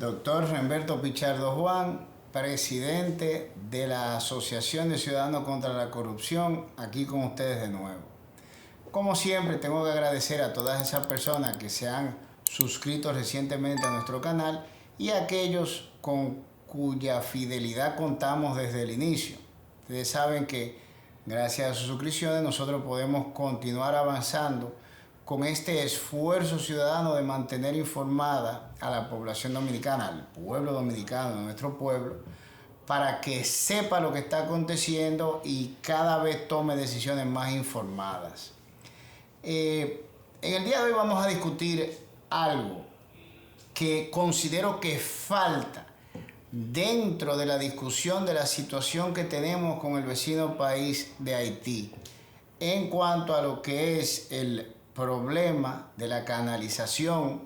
Doctor Remberto Pichardo Juan, presidente de la Asociación de Ciudadanos contra la Corrupción, aquí con ustedes de nuevo. Como siempre, tengo que agradecer a todas esas personas que se han suscrito recientemente a nuestro canal y a aquellos con cuya fidelidad contamos desde el inicio. Ustedes saben que gracias a sus suscripciones nosotros podemos continuar avanzando con este esfuerzo ciudadano de mantener informada a la población dominicana, al pueblo dominicano, a nuestro pueblo, para que sepa lo que está aconteciendo y cada vez tome decisiones más informadas. En el día de hoy vamos a discutir algo que considero que falta dentro de la discusión de la situación que tenemos con el vecino país de Haití en cuanto a lo que es el problema de la canalización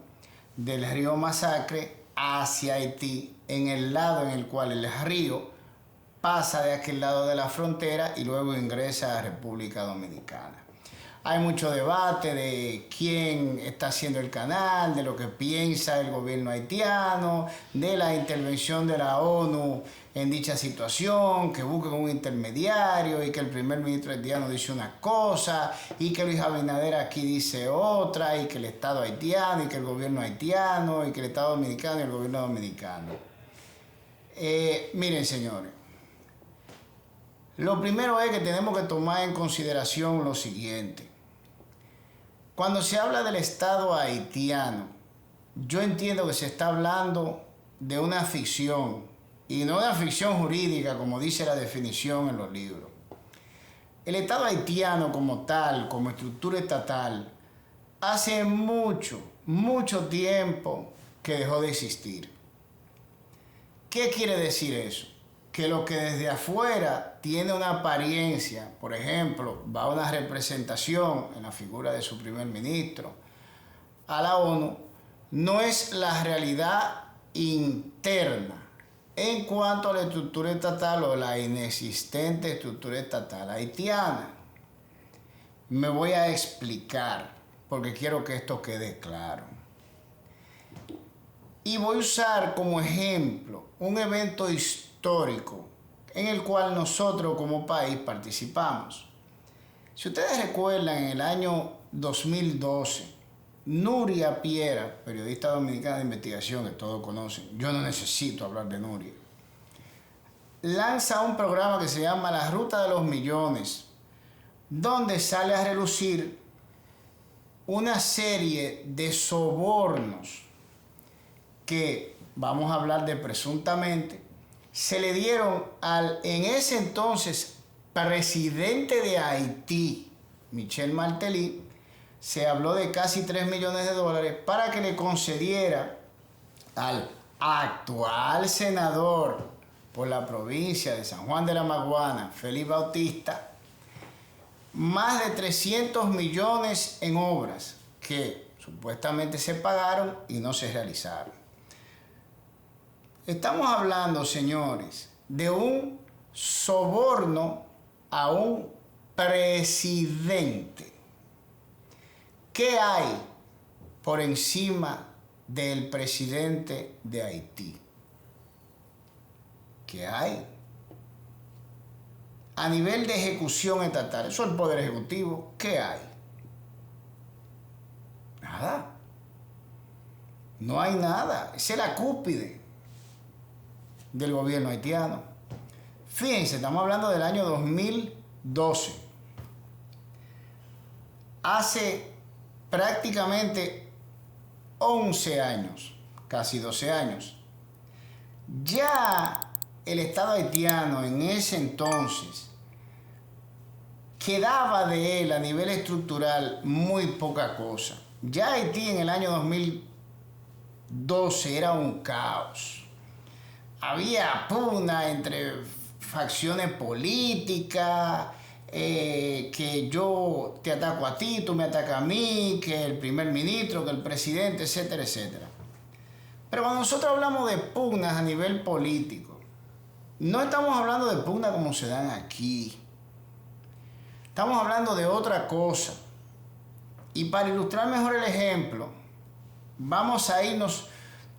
del río Masacre hacia Haití, en el lado en el cual el río pasa de aquel lado de la frontera y luego ingresa a República Dominicana. Hay mucho debate de quién está haciendo el canal, de lo que piensa el gobierno haitiano, de la intervención de la ONU en dicha situación, que busquen un intermediario y que el primer ministro haitiano dice una cosa y que Luis Abinader aquí dice otra y que el Estado haitiano y que el gobierno haitiano y que el Estado dominicano y el gobierno dominicano. Miren, señores, lo primero es que tenemos que tomar en consideración lo siguiente. Cuando se habla del Estado haitiano, yo entiendo que se está hablando de una ficción, y no una ficción jurídica como dice la definición en los libros. El Estado haitiano como tal, como estructura estatal, hace mucho tiempo que dejó de existir. ¿Qué quiere decir eso? Que lo que desde afuera tiene una apariencia, por ejemplo, va a una representación en la figura de su primer ministro a la ONU, no es la realidad interna en cuanto a la estructura estatal o la inexistente estructura estatal haitiana. Me voy a explicar porque quiero que esto quede claro. Y voy a usar como ejemplo un evento histórico en el cual nosotros como país participamos. Si ustedes recuerdan, en el año 2012, Nuria Piera, periodista dominicana de investigación que todos conocen, yo no necesito hablar de Nuria, lanza un programa que se llama La Ruta de los Millones, donde sale a relucir una serie de sobornos que, vamos a hablar de presuntamente, se le dieron al en ese entonces presidente de Haití, Michel Martelly. Se habló de casi $3 millones para que le concediera al actual senador por la provincia de San Juan de la Maguana, Félix Bautista, más de 300 millones en obras que supuestamente se pagaron y no se realizaron. Estamos hablando, señores, de un soborno a un presidente. ¿Qué hay por encima del presidente de Haití? ¿Qué hay? A nivel de ejecución estatal, eso es el Poder Ejecutivo, ¿qué hay? Nada. No hay nada. Esa es la cúspide del gobierno haitiano. Fíjense, estamos hablando del año 2012. Hace prácticamente 11 años, casi 12 años. Ya el Estado haitiano en ese entonces quedaba de él a nivel estructural muy poca cosa. Ya Haití en el año 2012 era un caos. Había pugna entre facciones políticas, que yo te ataco a ti, tú me atacas a mí, que el primer ministro, que el presidente, etcétera, etcétera. Pero cuando nosotros hablamos de pugnas a nivel político, no estamos hablando de pugnas como se dan aquí. Estamos hablando de otra cosa. Y para ilustrar mejor el ejemplo, vamos a irnos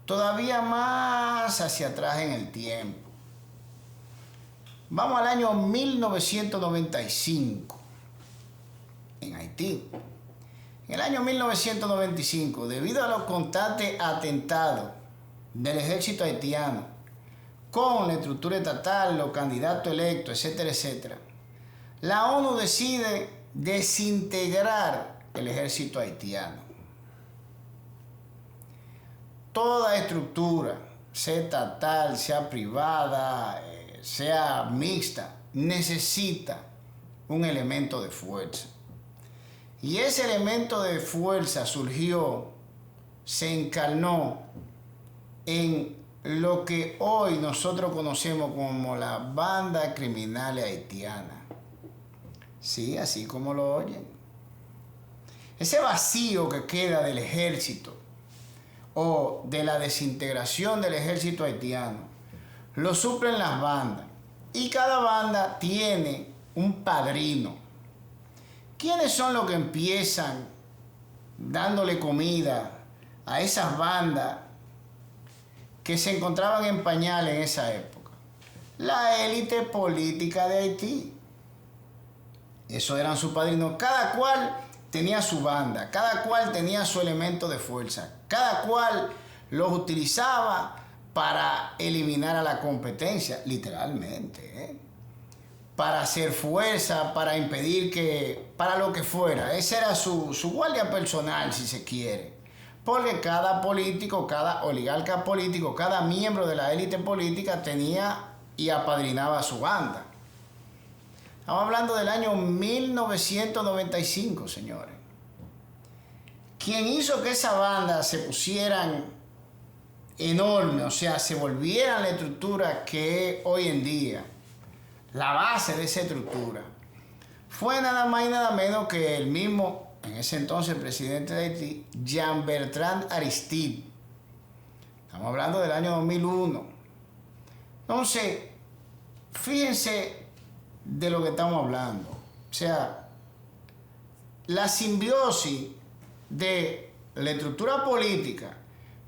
todavía más hacia atrás en el tiempo. Vamos al año 1995, en Haití. En el año 1995, debido a los constantes atentados del ejército haitiano con la estructura estatal, los candidatos electos, etcétera, etcétera, la ONU decide desintegrar el ejército haitiano. Toda estructura, sea estatal, sea privada, sea mixta, necesita un elemento de fuerza. Y ese elemento de fuerza surgió, se encarnó en lo que hoy nosotros conocemos como la banda criminal haitiana. Sí, así como lo oyen. Ese vacío que queda del ejército o de la desintegración del ejército haitiano lo suplen las bandas. Y cada banda tiene un padrino. ¿Quiénes son los que empiezan dándole comida a esas bandas que se encontraban en pañales en esa época? La élite política de Haití. Esos eran sus padrinos. Cada cual tenía su banda, cada cual tenía su elemento de fuerza, cada cual los utilizaba para eliminar a la competencia, literalmente, para hacer fuerza, para impedir que, para lo que fuera. Ese era su guardia personal, si se quiere. Porque cada político, cada oligarca político, cada miembro de la élite política tenía y apadrinaba a su banda. Estamos hablando del año 1995, señores. Quien hizo que esa banda se pusieran enorme, o sea, se volviera la estructura que es hoy en día, la base de esa estructura, fue nada más y nada menos que el mismo, en ese entonces, presidente de Haití, Jean-Bertrand Aristide. Estamos hablando del año 2001. Entonces, fíjense de lo que estamos hablando. O sea, la simbiosis de la estructura política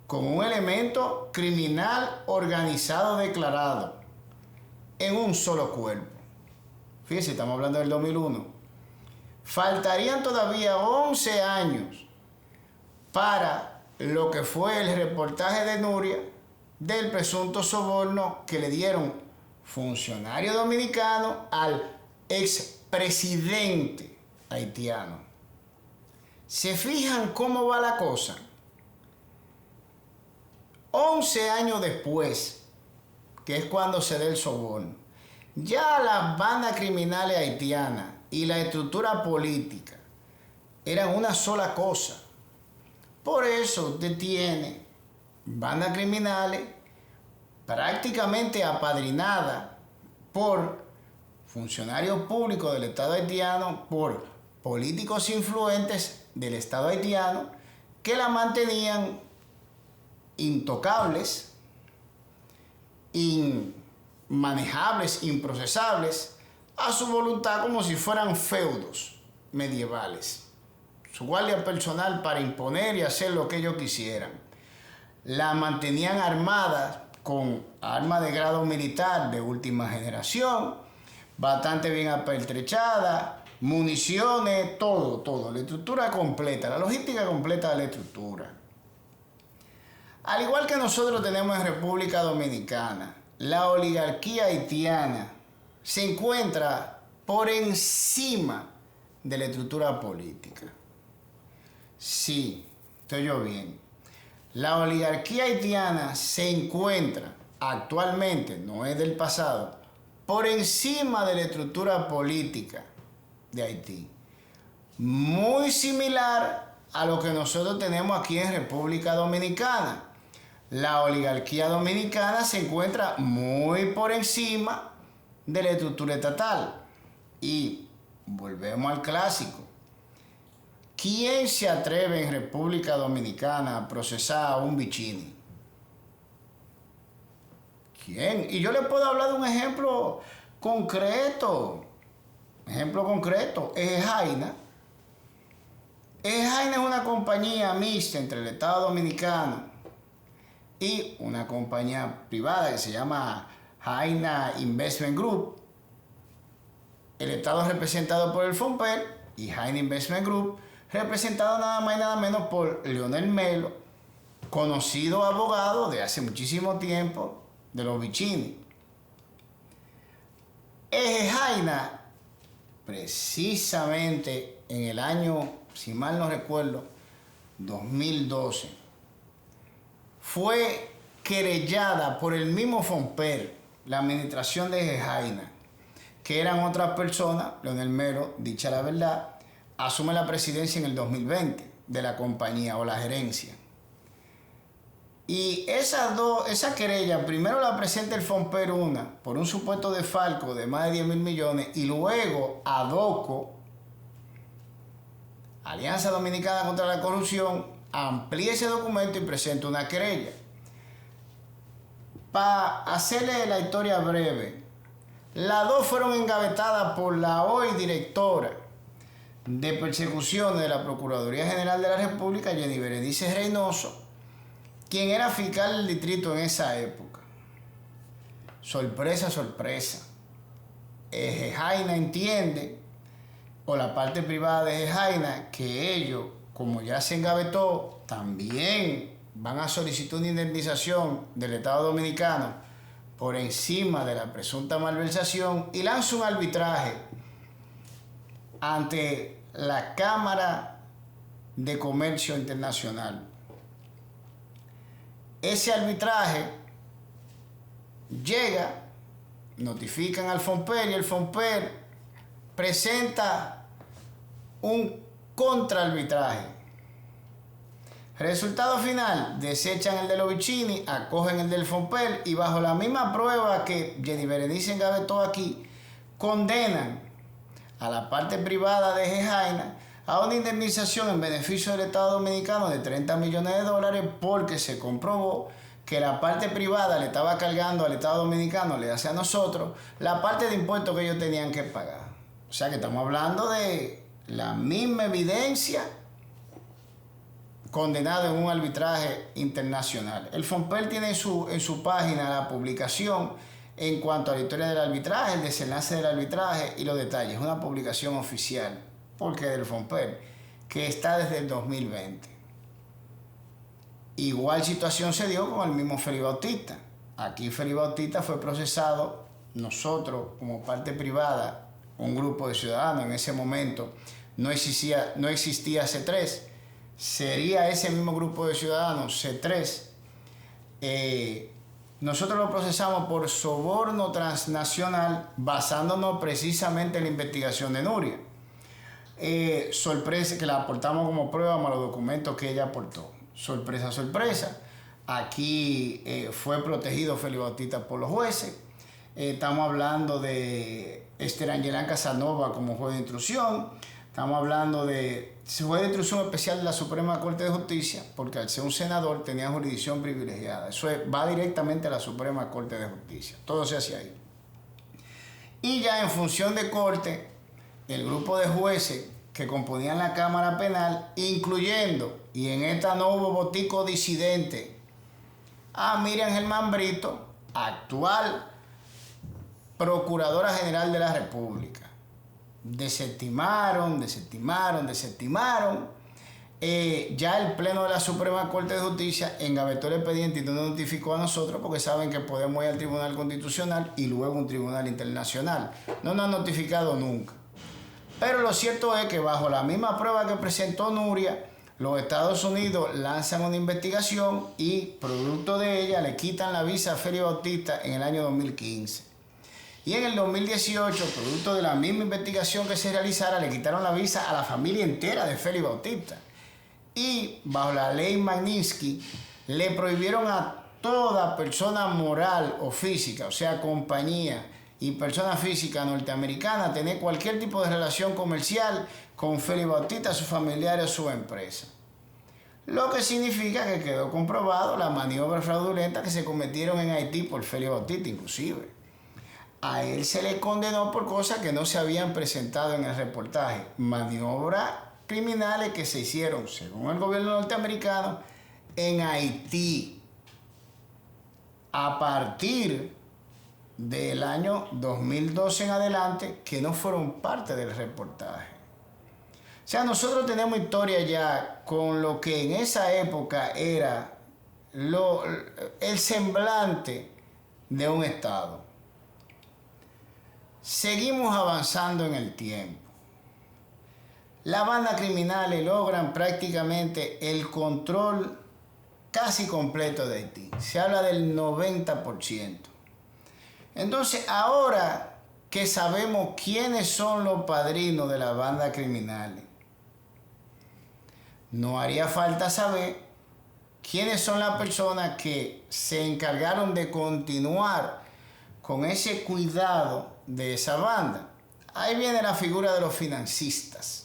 con un elemento criminal organizado declarado en un solo cuerpo. Fíjense, estamos hablando del 2001. Faltarían todavía 11 años para lo que fue el reportaje de Nuria del presunto soborno que le dieron funcionarios dominicanos al expresidente haitiano. ¿Se fijan cómo va la cosa? 11 años después, que es cuando se da el soborno, ya las bandas criminales haitianas y la estructura política eran una sola cosa. Por eso usted tiene bandas criminales prácticamente apadrinadas por funcionarios públicos del Estado haitiano, por políticos influentes del Estado haitiano, que la mantenían intocables, inmanejables, improcesables, a su voluntad, como si fueran feudos medievales. Su guardia personal para imponer y hacer lo que ellos quisieran. La mantenían armada con armas de grado militar de última generación, bastante bien apertrechada, municiones, todo, la estructura completa, la logística completa de la estructura. Al igual que nosotros tenemos en República Dominicana, la oligarquía haitiana se encuentra por encima de la estructura política. Sí, estoy yo bien. La oligarquía haitiana se encuentra actualmente, no es del pasado, por encima de la estructura política de Haití. Muy similar a lo que nosotros tenemos aquí en República Dominicana. La oligarquía dominicana se encuentra muy por encima de la estructura estatal. Y volvemos al clásico. ¿Quién se atreve en República Dominicana a procesar a un Vicini? ¿Quién? Y yo le puedo hablar de un ejemplo concreto. Ejejaina. Ejejaina es una compañía mixta entre el Estado Dominicano y una compañía privada que se llama Jaina Investment Group. El Estado es representado por el FOMPER y Jaina Investment Group, representado nada más y nada menos por Leonel Melo, conocido abogado de hace muchísimo tiempo de los Vicini. Eje Jaina, precisamente en el año, si mal no recuerdo, 2012, fue querellada por el mismo FOMPER, la administración de Eje Jaina, que eran otras personas. Leonel Melo, dicha la verdad, asume la presidencia en el 2020 de la compañía o la gerencia. Y esa querella, primero la presenta el FOMPER por un supuesto desfalco de más de 10 mil millones, y luego ADOCO, Alianza Dominicana contra la Corrupción, amplía ese documento y presenta una querella. Para hacerle la historia breve, las dos fueron engavetadas por la hoy directora de persecución de la Procuraduría General de la República, Jenny Berenice Reynoso, quien era fiscal del distrito en esa época. Sorpresa, sorpresa. Eje Jaina entiende, o la parte privada de Eje Jaina, que ellos, como ya se engavetó, también van a solicitar una indemnización del Estado Dominicano por encima de la presunta malversación, y lanza un arbitraje ante la Cámara de Comercio Internacional. Ese arbitraje llega, notifican al FOMPER y el FOMPER presenta un contraarbitraje. Resultado final, desechan el de los Vicini, acogen el del FOMPER y bajo la misma prueba que Jenny Berenice engavetó aquí, condenan a la parte privada de Eje Jaina a una indemnización en beneficio del Estado Dominicano de $30 millones porque se comprobó que la parte privada le estaba cargando al Estado Dominicano, le hace a nosotros, la parte de impuestos que ellos tenían que pagar. O sea que estamos hablando de la misma evidencia condenado en un arbitraje internacional. El FOMPER tiene en su página la publicación en cuanto a la historia del arbitraje, el desenlace del arbitraje y los detalles. Es una publicación oficial, porque del FOMPER, que está desde el 2020. Igual situación se dio con el mismo Félix Bautista. Aquí Félix Bautista fue procesado, nosotros como parte privada, un grupo de ciudadanos, en ese momento no existía C3, sería ese mismo grupo de ciudadanos, C3, nosotros lo procesamos por soborno transnacional basándonos precisamente en la investigación de Nuria. Sorpresa que la aportamos como prueba más los documentos que ella aportó. Sorpresa, sorpresa. Aquí fue protegido Félix Bautista por los jueces. Estamos hablando de Esther Angelán Casanova como juez de instrucción. Estamos hablando de juez de instrucción especial de la Suprema Corte de Justicia, porque al ser un senador tenía jurisdicción privilegiada. Eso va directamente a la Suprema Corte de Justicia. Todo se hace ahí. Y ya en función de corte, el grupo de jueces que componían la Cámara Penal, incluyendo, y en esta no hubo botico disidente, a Miriam Germán Brito, actual Procuradora General de la República. Desestimaron. Ya el Pleno de la Suprema Corte de Justicia engavetó el expediente y no nos notificó a nosotros porque saben que podemos ir al Tribunal Constitucional y luego un Tribunal Internacional. No nos han notificado nunca. Pero lo cierto es que bajo la misma prueba que presentó Nuria, los Estados Unidos lanzan una investigación y producto de ella le quitan la visa a Félix Bautista en el año 2015. Y en el 2018, producto de la misma investigación que se realizara, le quitaron la visa a la familia entera de Félix Bautista. Y bajo la ley Magnitsky, le prohibieron a toda persona moral o física, o sea, compañía y persona física norteamericana, tener cualquier tipo de relación comercial con Félix Bautista, sus familiares o su empresa. Lo que significa que quedó comprobado las maniobras fraudulentas que se cometieron en Haití por Félix Bautista, inclusive. A él se le condenó por cosas que no se habían presentado en el reportaje. Maniobras criminales que se hicieron, según el gobierno norteamericano, en Haití. a partir del año 2012 en adelante que no fueron parte del reportaje. O sea, nosotros tenemos historia ya con lo que en esa época era el semblante de un Estado. Seguimos avanzando en el tiempo. Las bandas criminales logran prácticamente el control casi completo de Haití. Se habla del 90%. Entonces, ahora que sabemos quiénes son los padrinos de las bandas criminales, no haría falta saber quiénes son las personas que se encargaron de continuar con ese cuidado de esa banda. Ahí viene la figura de los financistas.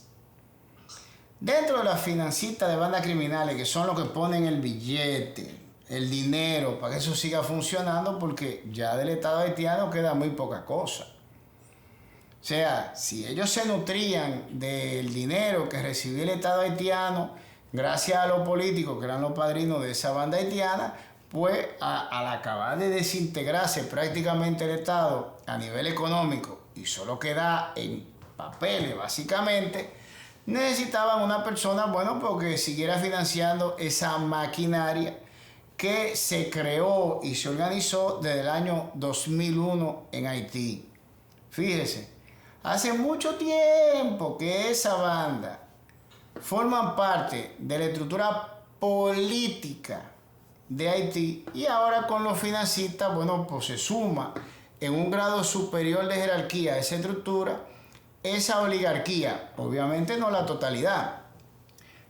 Dentro de los financistas de bandas criminales, que son los que ponen el billete, el dinero, para que eso siga funcionando, porque ya del Estado haitiano queda muy poca cosa. O sea, si ellos se nutrían del dinero que recibía el Estado haitiano, gracias a los políticos que eran los padrinos de esa banda haitiana, pues al acabar de desintegrarse prácticamente el Estado a nivel económico y solo queda en papeles básicamente, necesitaban una persona, bueno, porque siguiera financiando esa maquinaria que se creó y se organizó desde el año 2001 en Haití. Fíjese, hace mucho tiempo que esa banda forman parte de la estructura política de Haití y ahora con los financistas, bueno, pues se suma en un grado superior de jerarquía a esa estructura, esa oligarquía, obviamente no la totalidad.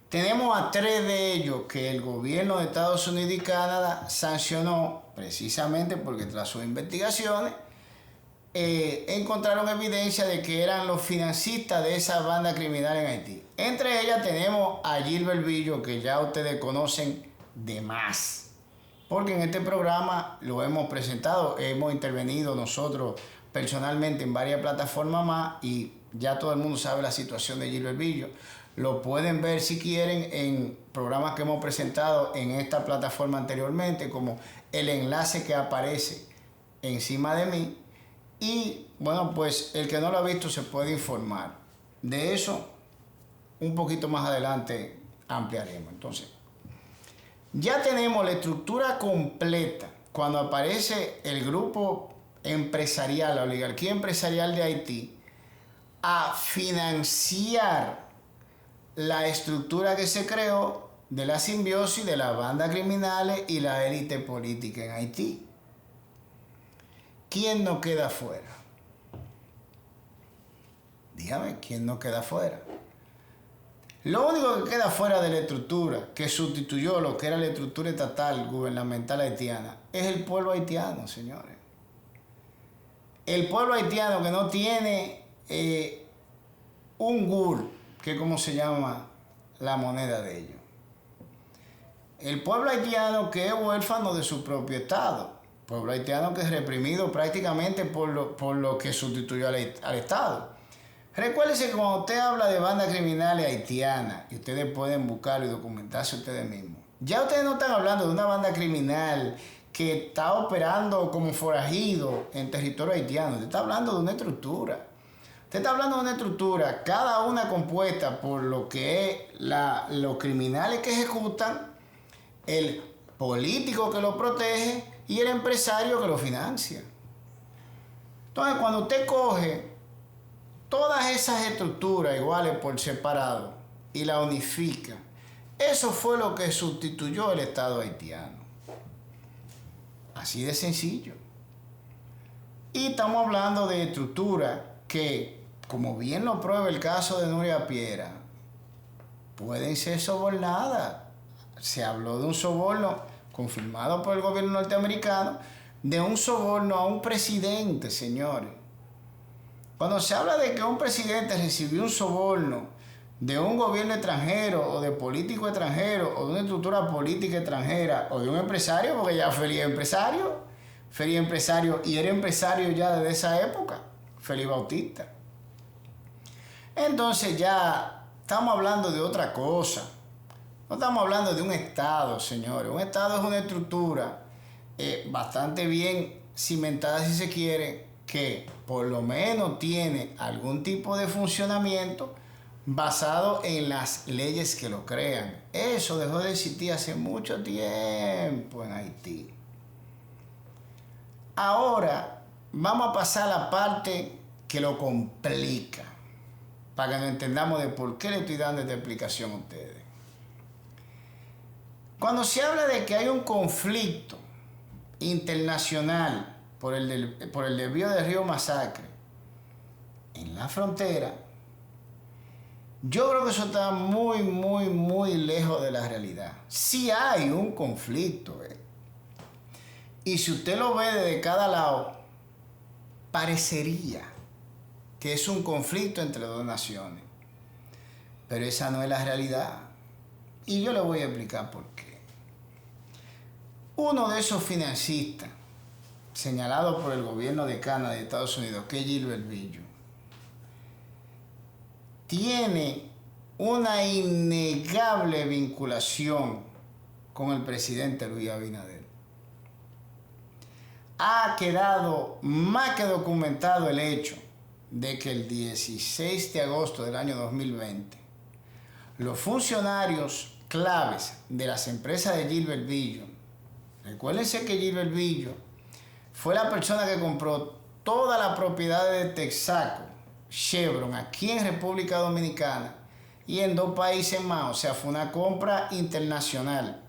Tenemos a 3 de ellos que el gobierno de Estados Unidos y Canadá sancionó precisamente porque tras sus investigaciones encontraron evidencia de que eran los financistas de esa banda criminal en Haití. Entre ellas tenemos a Gilbert Billo, que ya ustedes conocen de más, porque en este programa lo hemos presentado, hemos intervenido nosotros personalmente en varias plataformas más y ya todo el mundo sabe la situación de Gilbert Billo. Lo pueden ver si quieren en programas que hemos presentado en esta plataforma anteriormente, como el enlace que aparece encima de mí. Y bueno, pues el que no lo ha visto se puede informar. De eso un poquito más adelante ampliaremos. Entonces, ya tenemos la estructura completa cuando aparece el grupo empresarial, la oligarquía empresarial de Haití, a financiar la estructura que se creó de la simbiosis de las bandas criminales y la élite política en Haití. ¿Quién no queda fuera? Dígame, ¿quién no queda fuera? Lo único que queda fuera de la estructura que sustituyó lo que era la estructura estatal gubernamental haitiana es el pueblo haitiano, señores. El pueblo haitiano que no tiene un GUR, que es como se llama la moneda de ellos. El pueblo haitiano que es huérfano de su propio Estado. Pueblo haitiano que es reprimido prácticamente por lo que sustituyó al Estado. Recuérdense que cuando usted habla de bandas criminales haitianas, y ustedes pueden buscarlo y documentarse ustedes mismos, ya ustedes no están hablando de una banda criminal que está operando como forajido en territorio haitiano. Usted está hablando de una estructura. Usted está hablando de una estructura, cada una compuesta por lo que es los criminales que ejecutan, el político que lo protege y el empresario que lo financia. Entonces, cuando usted coge todas esas estructuras iguales por separado y la unifica, eso fue lo que sustituyó el Estado haitiano. Así de sencillo. Y estamos hablando de estructuras que, como bien lo prueba el caso de Nuria Piera, pueden ser sobornadas. Se habló de un soborno confirmado por el gobierno norteamericano, de un soborno a un presidente, señores. Cuando se habla de que un presidente recibió un soborno de un gobierno extranjero o de político extranjero o de una estructura política extranjera o de un empresario, porque ya Félix es empresario y era empresario ya desde esa época, Félix Bautista. Entonces ya estamos hablando de otra cosa. No estamos hablando de un Estado, señores. Un Estado es una estructura bastante bien cimentada, si se quiere, que por lo menos tiene algún tipo de funcionamiento basado en las leyes que lo crean. Eso dejó de existir hace mucho tiempo en Haití. Ahora vamos a pasar a la parte que lo complica, para que nos entendamos de por qué le estoy dando esta explicación a ustedes. Cuando se habla de que hay un conflicto internacional por el desvío del río Masacre en la frontera, yo creo que eso está muy lejos de la realidad. Sí hay un conflicto, y si usted lo ve desde cada lado, parecería que es un conflicto entre dos naciones. Pero esa no es la realidad. Y yo le voy a explicar por qué. Uno de esos financistas, señalado por el gobierno de Canadá y de Estados Unidos, que es Gilbert Billon, tiene una innegable vinculación con el presidente Luis Abinader. Ha quedado más que documentado el hecho de que el 16 de agosto del año 2020, los funcionarios claves de las empresas de Gilbert Billon, recuérdense que Gilbert Billon fue la persona que compró toda la propiedad de Texaco, Chevron, aquí en República Dominicana y en 2 países más, o sea, fue una compra internacional.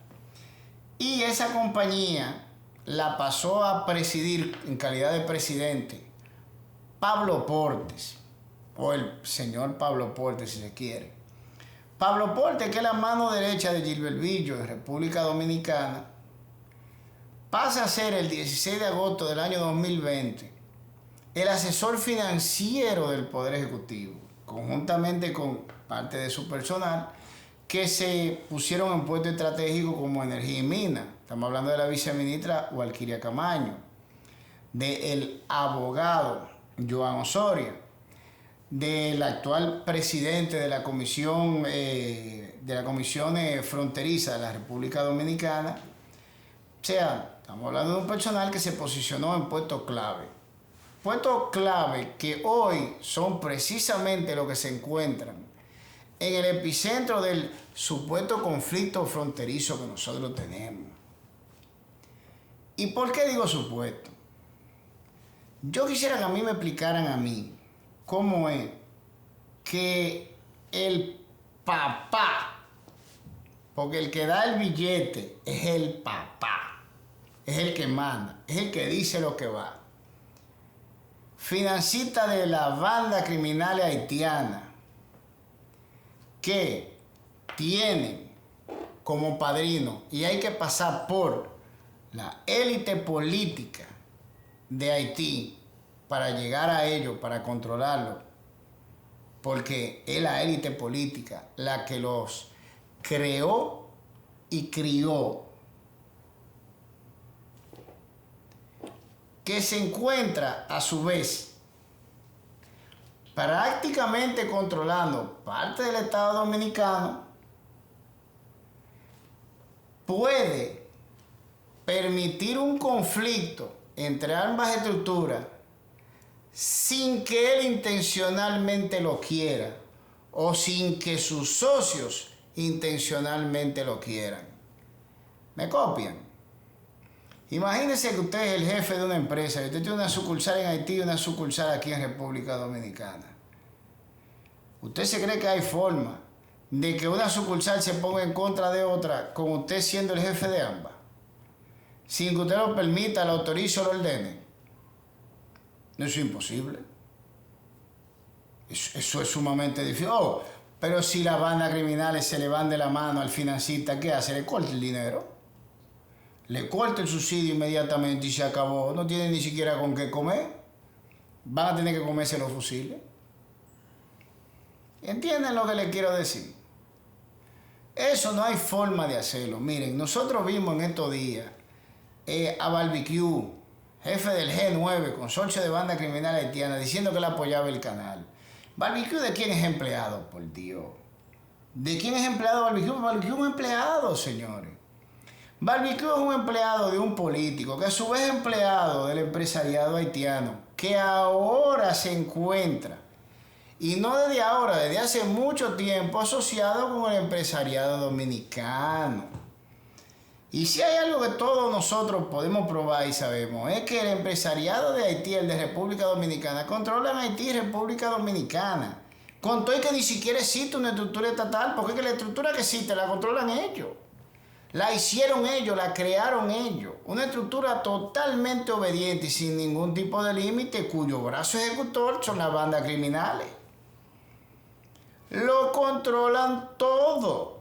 Y esa compañía la pasó a presidir en calidad de presidente Pablo Portes, o el señor Pablo Portes si se quiere. Pablo Portes, que es la mano derecha de Gilbert Billon en República Dominicana, pasa a ser el 16 de agosto del año 2020 el asesor financiero del Poder Ejecutivo, conjuntamente con parte de su personal, que se pusieron en puestos estratégicos como Energía y Minas. Estamos hablando de la viceministra Walquiria Camaño, del abogado Joan Osorio, del actual presidente de la Comisión Fronteriza de la República Dominicana. O sea, estamos hablando de un personal que se posicionó en puestos clave. Puestos clave que hoy son precisamente los que se encuentran en el epicentro del supuesto conflicto fronterizo que nosotros tenemos. ¿Y por qué digo supuesto? Yo quisiera que a mí me explicaran a mí cómo es que el papá, porque el que da el billete es el papá, es el que manda, es el que dice lo que va, financista de la banda criminal haitiana, que tienen como padrino, y hay que pasar por la élite política de Haití para llegar a ello, para controlarlo, porque es la élite política la que los creó y crió, que se encuentra a su vez prácticamente controlando parte del Estado Dominicano, puede permitir un conflicto entre ambas estructuras sin que él intencionalmente lo quiera o sin que sus socios intencionalmente lo quieran. ¿Me copian? Imagínense que usted es el jefe de una empresa y usted tiene una sucursal en Haití y una sucursal aquí en República Dominicana. ¿Usted se cree que hay forma de que una sucursal se ponga en contra de otra con usted siendo el jefe de ambas? Sin que usted lo permita, lo autorice o lo ordene. Eso es imposible. Eso es sumamente difícil. Oh, pero si las bandas criminales se le van de la mano al financista, ¿qué hace? Le corta el dinero. Le corta el subsidio inmediatamente y se acabó. No tienen ni siquiera con qué comer. Van a tener que comerse los fusiles. ¿Entienden lo que les quiero decir? Eso no hay forma de hacerlo. Miren, nosotros vimos en estos días a Barbecue, jefe del G9, consorcio de banda criminal haitiana, diciendo que él apoyaba el canal. ¿Barbecue de quién es empleado? Por Dios. ¿De quién es empleado Barbecue? Barbecue es un empleado, señores. Barbecue es un empleado de un político, que a su vez es empleado del empresariado haitiano, que ahora se encuentra, y no desde ahora, desde hace mucho tiempo, asociado con el empresariado dominicano. Y si hay algo que todos nosotros podemos probar y sabemos, es que el empresariado de Haití, el de República Dominicana, controlan Haití y República Dominicana. Con todo y que ni siquiera existe una estructura estatal, porque es que la estructura que existe la controlan ellos. La hicieron ellos, la crearon ellos. Una estructura totalmente obediente y sin ningún tipo de límite, cuyo brazo ejecutor son las bandas criminales. Lo controlan todo.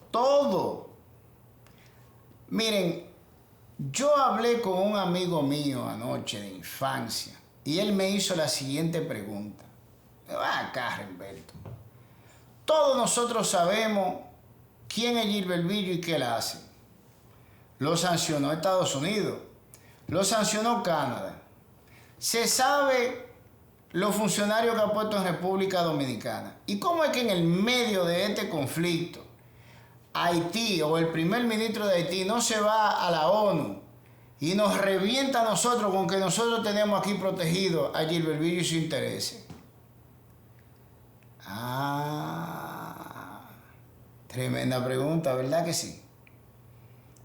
Todo. Miren, yo hablé con un amigo mío anoche de infancia y él me hizo la siguiente pregunta. Va acá, Humberto. Todos nosotros sabemos quién es Gilbert Villo y qué la hace. Lo sancionó Estados Unidos, lo sancionó Canadá. Se sabe los funcionarios que ha puesto en República Dominicana. ¿Y cómo es que en el medio de este conflicto Haití o el primer ministro de Haití no se va a la ONU y nos revienta a nosotros con que nosotros tenemos aquí protegido a Gilbert Villo y sus intereses? Tremenda pregunta, ¿verdad que sí?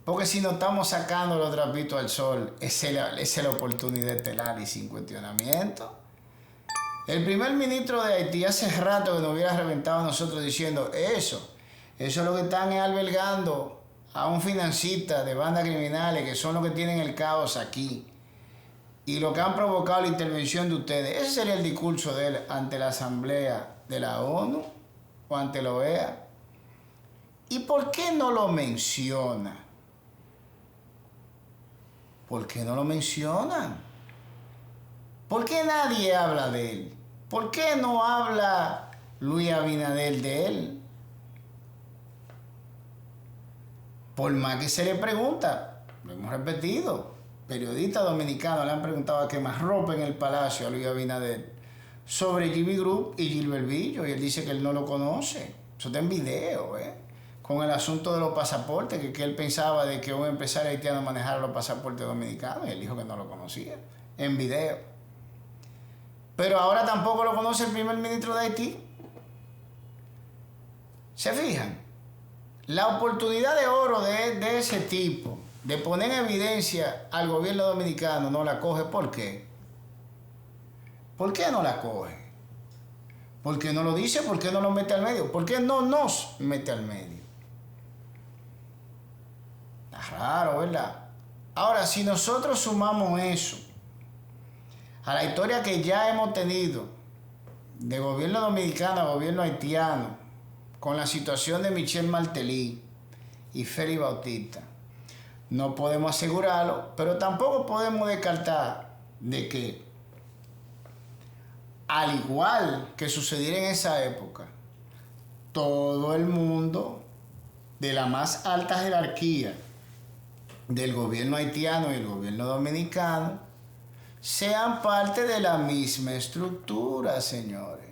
Porque si no estamos sacando los trapitos al sol, esa es la oportunidad estelar y sin cuestionamiento. El primer ministro de Haití hace rato que nos hubiera reventado a nosotros diciendo eso es lo que están albergando a un financista de bandas criminales que son los que tienen el caos aquí y lo que han provocado la intervención de ustedes. Ese sería el discurso de él ante la Asamblea de la ONU o ante la OEA. ¿Y por qué no lo menciona? ¿Por qué no lo mencionan? ¿Por qué nadie habla de él? ¿Por qué no habla Luis Abinader de él? Por más que se le pregunta, lo hemos repetido, periodistas dominicanos le han preguntado a quemarropa en el Palacio a Luis Abinader sobre GB Group y Gilbert Villo, y él dice que él no lo conoce. Eso está en video, con el asunto de los pasaportes, que él pensaba de que un empresario haitiano manejara los pasaportes dominicanos, y él dijo que no lo conocía, en video. Pero ahora tampoco lo conoce el primer ministro de Haití. ¿Se fijan? La oportunidad de oro de ese tipo, de poner en evidencia al gobierno dominicano, no la coge. ¿Por qué? ¿Por qué no la coge? ¿Por qué no lo dice? ¿Por qué no lo mete al medio? ¿Por qué no nos mete al medio? Está raro, ¿verdad? Ahora, si nosotros sumamos eso a la historia que ya hemos tenido de gobierno dominicano a gobierno haitiano, con la situación de Michel Martelly y Félix Bautista, no podemos asegurarlo, pero tampoco podemos descartar de que, al igual que sucediera en esa época, todo el mundo de la más alta jerarquía del gobierno haitiano y el gobierno dominicano sean parte de la misma estructura, señores.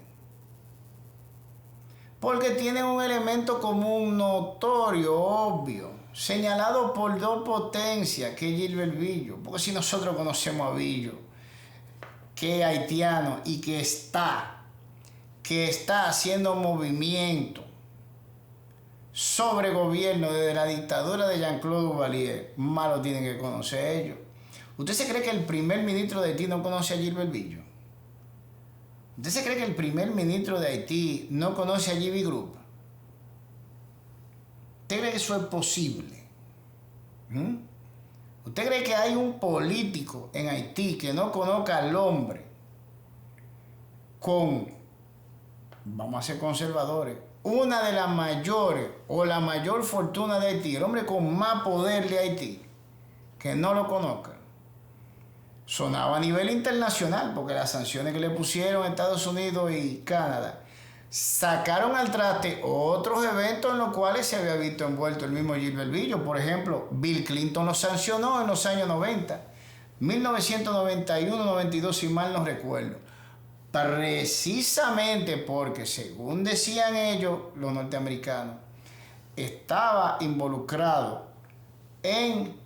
Porque tienen un elemento común notorio, obvio, señalado por dos potencias, que es Gilbert Villo. Porque si nosotros conocemos a Villo, que es haitiano y que está haciendo movimiento sobre gobierno desde la dictadura de Jean-Claude Duvalier, más lo tienen que conocer ellos. ¿Usted se cree que el primer ministro de Haití no conoce a Gilbert Villo? ¿Usted se cree que el primer ministro de Haití no conoce a GB Group? ¿Usted cree que eso es posible? ¿Usted cree que hay un político en Haití que no conozca al hombre con, vamos a ser conservadores, una de las mayores o la mayor fortuna de Haití, el hombre con más poder de Haití, que no lo conozca? Sonaba a nivel internacional, porque las sanciones que le pusieron Estados Unidos y Canadá sacaron al traste otros eventos en los cuales se había visto envuelto el mismo Gilbert Villo. Por ejemplo, Bill Clinton lo sancionó en los años 90, 1991, 92, si mal no recuerdo. Precisamente porque, según decían ellos, los norteamericanos, estaba involucrado en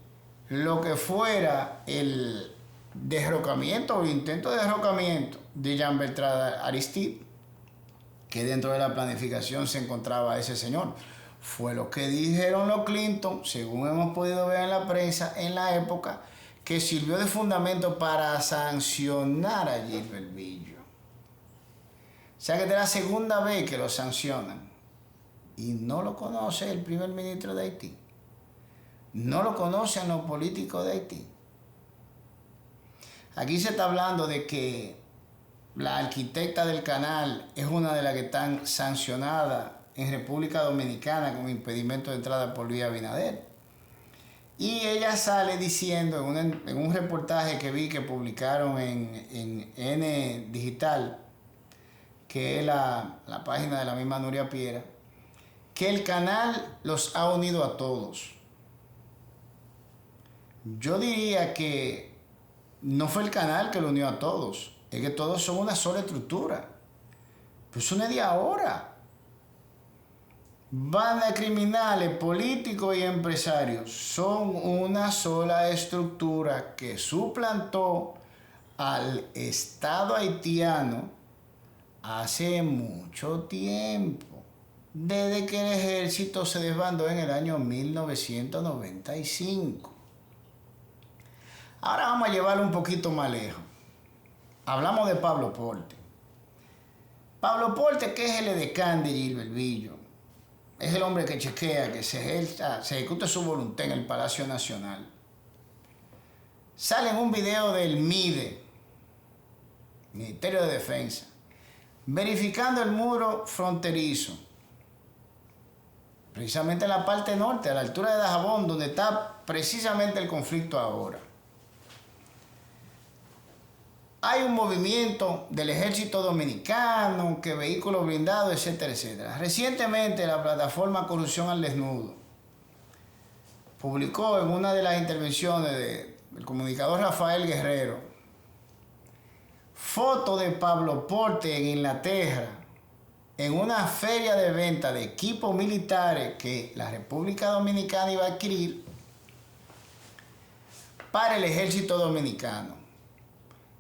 lo que fuera el derrocamiento o el intento de derrocamiento de Jean Bertrand Aristide, que dentro de la planificación se encontraba ese señor. Fue lo que dijeron los Clinton, según hemos podido ver en la prensa en la época, que sirvió de fundamento para sancionar a Gilbert Billo. O sea que esta es la segunda vez que lo sancionan. Y no lo conoce el primer ministro de Haití. No lo conocen los políticos de Haití. Aquí se está hablando de que la arquitecta del canal es una de las que están sancionadas en República Dominicana con impedimento de entrada por Luis Abinader. Y ella sale diciendo en un reportaje que vi que publicaron en N Digital, que es la página de la misma Nuria Piera, que el canal los ha unido a todos. Yo diría que no fue el canal que lo unió a todos, es que todos son una sola estructura. Pues eso no es de ahora. Bandas criminales, políticos y empresarios son una sola estructura que suplantó al Estado haitiano hace mucho tiempo, desde que el ejército se desbandó en el año 1995. Ahora vamos a llevarlo un poquito más lejos. Hablamos de Pablo Porte. Pablo Porte, que es el edecán de Gilbert Billo, es el hombre que chequea que se ejecute su voluntad en el Palacio Nacional. Sale en un video del MIDE, Ministerio de Defensa, verificando el muro fronterizo, precisamente en la parte norte, a la altura de Dajabón, donde está precisamente el conflicto ahora. Hay un movimiento del ejército dominicano, que vehículos blindados, etcétera, etcétera. Recientemente la plataforma Corrupción al Desnudo publicó en una de las intervenciones del comunicador Rafael Guerrero foto de Pablo Porte en Inglaterra en una feria de venta de equipos militares que la República Dominicana iba a adquirir para el ejército dominicano.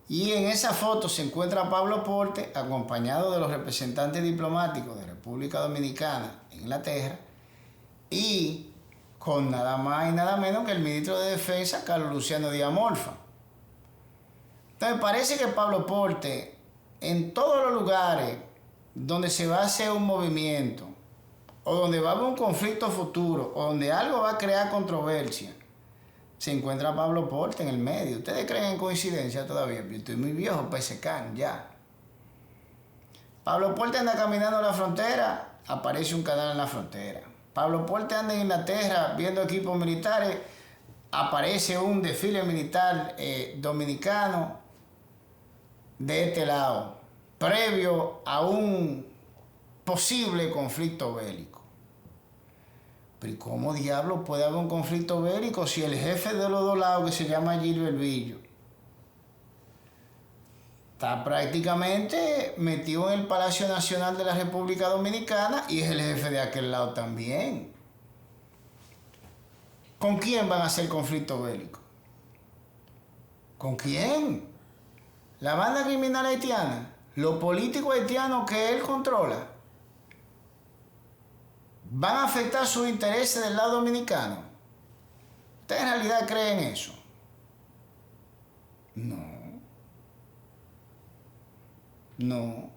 Y en esa foto se encuentra Pablo Porte acompañado de los representantes diplomáticos de República Dominicana en Inglaterra y con nada más y nada menos que el ministro de Defensa, Carlos Luciano Díaz Morfa. Entonces parece que Pablo Porte, en todos los lugares donde se va a hacer un movimiento o donde va a haber un conflicto futuro o donde algo va a crear controversia, se encuentra Pablo Porte en el medio. ¿Ustedes creen en coincidencia todavía? Yo estoy muy viejo para ese can ya. Pablo Porte anda caminando a la frontera, aparece un canal en la frontera. Pablo Porte anda en Inglaterra viendo equipos militares, aparece un desfile militar dominicano de este lado, previo a un posible conflicto bélico. ¿Y cómo diablos puede haber un conflicto bélico si el jefe de los dos lados, que se llama Gilbert Billo, está prácticamente metido en el Palacio Nacional de la República Dominicana y es el jefe de aquel lado también? ¿Con quién van a hacer conflicto bélico? ¿Con quién? ¿La banda criminal haitiana? ¿Los políticos haitianos que él controla? ¿Van a afectar sus intereses del lado dominicano? ¿Ustedes en realidad creen eso? No. No.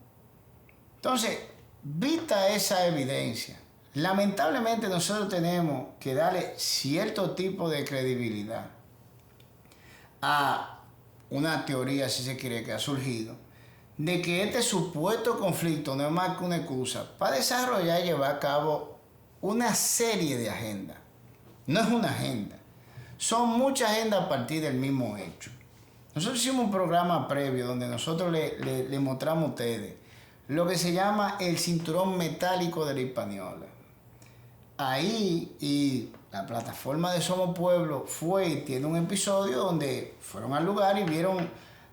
Entonces, vista esa evidencia, lamentablemente nosotros tenemos que darle cierto tipo de credibilidad a una teoría, si se quiere, que ha surgido, de que este supuesto conflicto no es más que una excusa para desarrollar y llevar a cabo una serie de agendas. No es una agenda, son muchas agendas a partir del mismo hecho. Nosotros hicimos un programa previo donde nosotros le mostramos a ustedes lo que se llama el cinturón metálico de la Hispaniola. Ahí, y la plataforma de Somos Pueblo fue y tiene un episodio donde fueron al lugar y vieron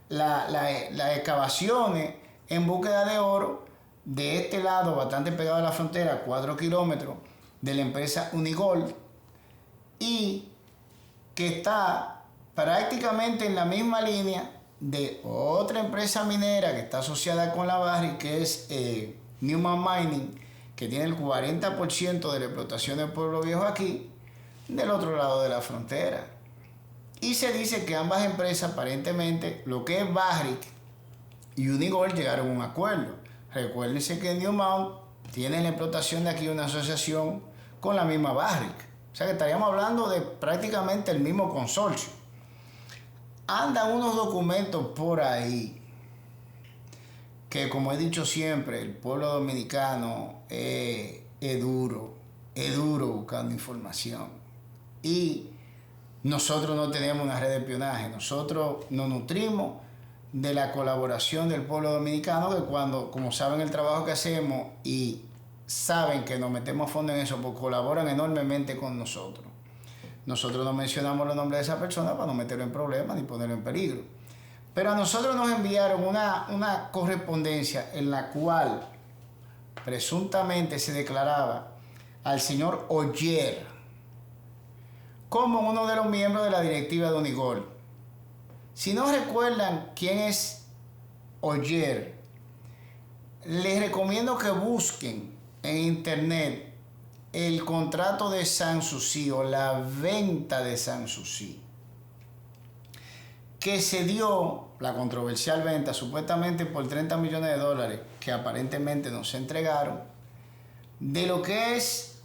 las excavaciones en búsqueda de oro de este lado, bastante pegado a la frontera, 4 kilómetros, de la empresa Unigold, y que está prácticamente en la misma línea de otra empresa minera que está asociada con la Barrick, que es Newmont Mining, que tiene el 40% de la explotación del Pueblo Viejo aquí, del otro lado de la frontera. Y se dice que ambas empresas, aparentemente, lo que es Barrick y Unigold, llegaron a un acuerdo. Recuérdense que Newmont tiene la explotación de aquí una asociación con la misma Barrick. O sea que estaríamos hablando de prácticamente el mismo consorcio. Andan unos documentos por ahí que, como he dicho siempre, el pueblo dominicano es duro buscando información. Y nosotros no tenemos una red de espionaje, nosotros nos nutrimos de la colaboración del pueblo dominicano, que cuando, como saben el trabajo que hacemos y saben que nos metemos a fondo en eso, pues colaboran enormemente con nosotros. Nosotros no mencionamos los nombres de esa persona para no meterlo en problemas ni ponerlo en peligro. Pero a nosotros nos enviaron una correspondencia en la cual presuntamente se declaraba al señor Oyer como uno de los miembros de la directiva de Unigold. Si no recuerdan quién es Oyer, les recomiendo que busquen en internet el contrato de Sanssouci o la venta de Sanssouci, que se dio, la controversial venta, supuestamente por $30 millones, que aparentemente no se entregaron, de lo que es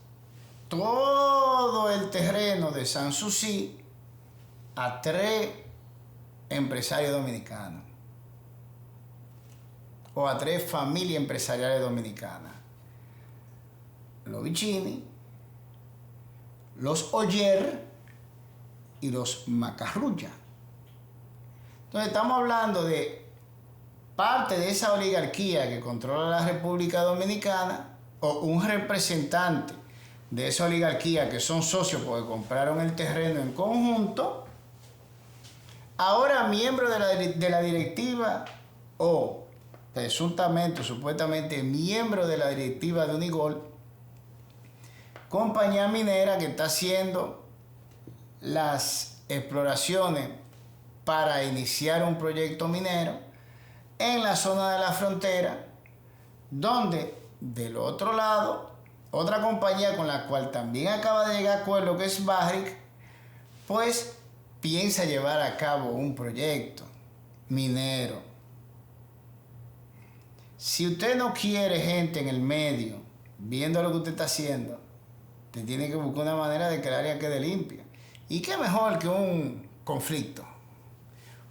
todo el terreno de Sanssouci a 3 empresarios dominicanos o a 3 familias empresariales dominicanas: los Vicini, los Oyer y los Macarrulla. Entonces estamos hablando de parte de esa oligarquía que controla la República Dominicana, o un representante de esa oligarquía que son socios porque compraron el terreno en conjunto, ahora miembro de la directiva, o presuntamente, supuestamente miembro de la directiva de Unigold, compañía minera que está haciendo las exploraciones para iniciar un proyecto minero en la zona de la frontera, donde del otro lado otra compañía con la cual también acaba de llegar a acuerdo, que es Barrick, pues piensa llevar a cabo un proyecto minero. Si usted no quiere gente en el medio viendo lo que usted está haciendo, usted tiene que buscar una manera de que el área quede limpia. ¿Y qué mejor que un conflicto?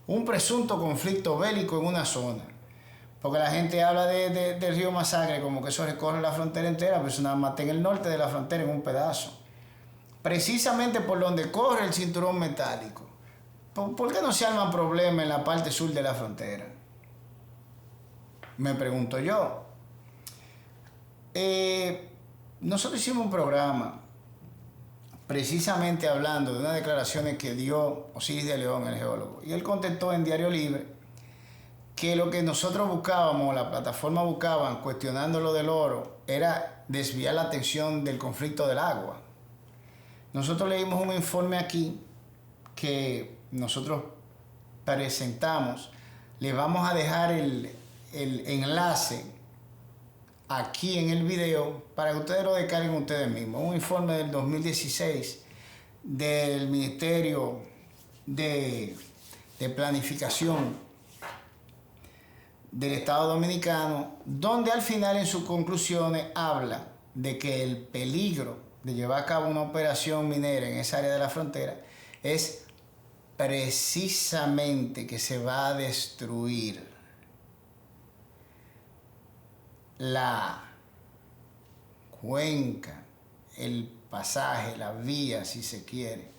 Un presunto conflicto bélico en una zona. Porque la gente habla del río Masacre como que eso recorre la frontera entera, pero eso nada más está en el norte de la frontera, en un pedazo. Precisamente por donde corre el cinturón metálico. ¿Por qué no se arman problemas en la parte sur de la frontera? Me pregunto yo. Nosotros hicimos un programa precisamente hablando de unas declaraciones que dio Osiris de León, el geólogo, y él contestó en Diario Libre que lo que nosotros buscábamos, la plataforma buscaban, cuestionando lo del oro, era desviar la atención del conflicto del agua. Nosotros leímos un informe aquí que nosotros presentamos. Les vamos a dejar el enlace aquí en el video para que ustedes lo descarguen ustedes mismos. Un informe del 2016 del Ministerio de Planificación del Estado Dominicano, donde al final en sus conclusiones habla de que el peligro de llevar a cabo una operación minera en esa área de la frontera es precisamente que se va a destruir la cuenca, el pasaje, la vía, si se quiere,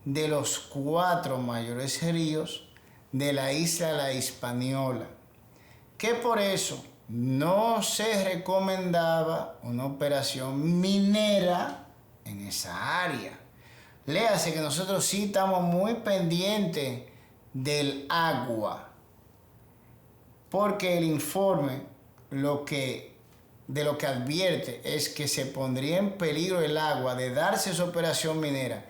de los 4 mayores ríos de la isla La Hispaniola, que por eso no se recomendaba una operación minera en esa área. Léase que nosotros sí estamos muy pendientes del agua, porque el informe de lo que advierte es que se pondría en peligro el agua de darse esa operación minera,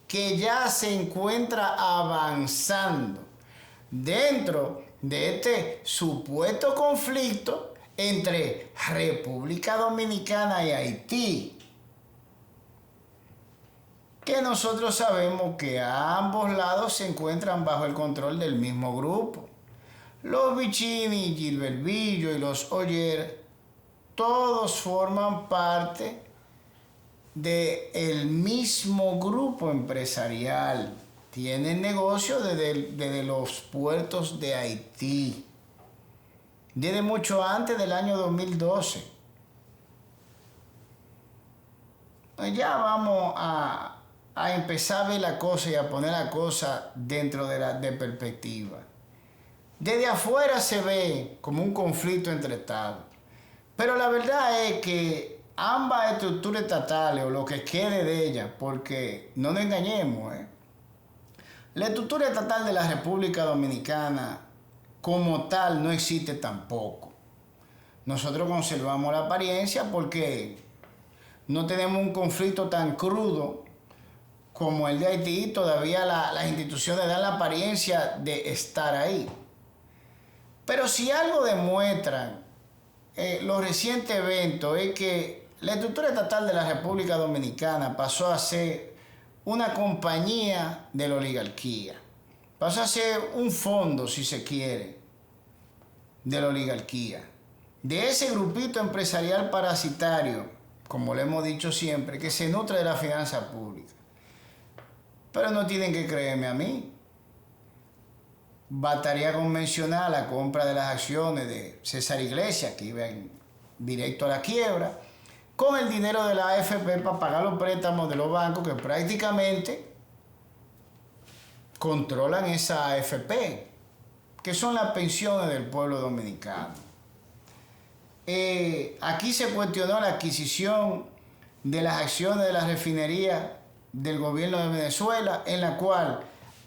que ya se encuentra avanzando dentro de este supuesto conflicto entre República Dominicana y Haití, que nosotros sabemos que a ambos lados se encuentran bajo el control del mismo grupo. Los Vicini, Gilbert Billo y los Oyer, todos forman parte del mismo grupo empresarial. Tienen negocio desde los puertos de Haití, desde mucho antes del año 2012. Ya vamos a empezar a ver la cosa y a poner la cosa dentro de perspectiva. Desde afuera se ve como un conflicto entre estados, pero la verdad es que ambas estructuras estatales, o lo que quede de ellas, porque no nos engañemos, la estructura estatal de la República Dominicana como tal no existe tampoco. Nosotros conservamos la apariencia porque no tenemos un conflicto tan crudo como el de Haití. Todavía las instituciones dan la apariencia de estar ahí. Pero si algo demuestran los recientes eventos es que la estructura estatal de la República Dominicana pasó a ser una compañía de la oligarquía. Pasó a ser un fondo, si se quiere, de la oligarquía. De ese grupito empresarial parasitario, como le hemos dicho siempre, que se nutre de la finanza pública. Pero no tienen que creerme a mí. Bastaría con mencionar la compra de las acciones de César Iglesias, que iban directo a la quiebra, con el dinero de la AFP para pagar los préstamos de los bancos que prácticamente controlan esa AFP, que son las pensiones del pueblo dominicano. Aquí se cuestionó la adquisición de las acciones de la refinería del gobierno de Venezuela, en la cual